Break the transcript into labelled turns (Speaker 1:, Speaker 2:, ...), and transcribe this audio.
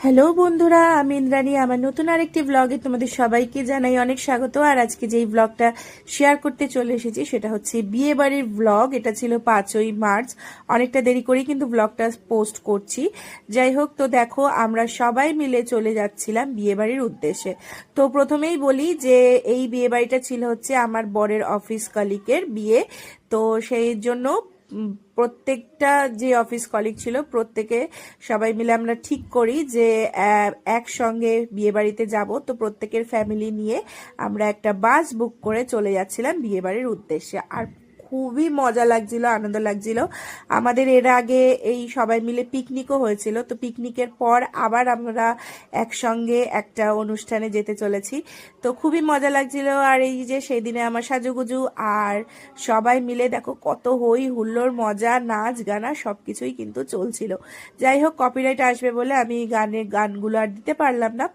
Speaker 1: Hello বন্ধুরা, আমি ইন্দ্রাণী। আমার নতুন আরেকটি ব্লগে তোমাদের সবাইকে জানাই অনেক স্বাগত। আর আজকে যেই ব্লগটা শেয়ার করতে চলে এসেছি সেটা হচ্ছে বিয়ে বাড়ির ব্লগ। এটা ছিল 5ই মার্চ। অনেকটা দেরি করেই কিন্তু ব্লগটা পোস্ট করছি। যাই হোক, তো দেখো আমরা সবাই মিলে চলে যাচ্ছিলাম বিয়ে বাড়ির উদ্দেশ্যে। তো প্রথমেই বলি যে এই বিয়ে বাড়িটা ছিল হচ্ছে আমার বরের অফিস কলিগের বিয়ে। তো সেই জন্য প্রত্যেকটা যে অফিস কলিগ ছিল প্রত্যেকে সবাই মিলে আমরা ঠিক করি যে একসঙ্গে বিয়ে বাড়িতে যাব। তো প্রত্যেকের ফ্যামিলি নিয়ে আমরা একটা বাস বুক করে চলে যাচ্ছিলাম বিয়ে বাড়ির উদ্দেশ্যে। আর খুবই মজা লাগছিল, আনন্দ লাগছিল। আমাদের এর আগে এই সবাই মিলে পিকনিকও হয়েছিল, তো পিকনিকের পর আবার আমরা একসঙ্গে একটা অনুষ্ঠানে যেতে চলেছি। তো খুবই মজা লাগছিল। আর এই যে সেই দিনে আমার সাজুগুজু, আর সবাই মিলে দেখো কত হই হুল্লোড়, মজা, নাচ গানা সবকিছুই কিন্তু চলছিল। যাই হোক, কপিরাইট আসবে বলে আমি গানগুলো আর দিতে পারলাম না।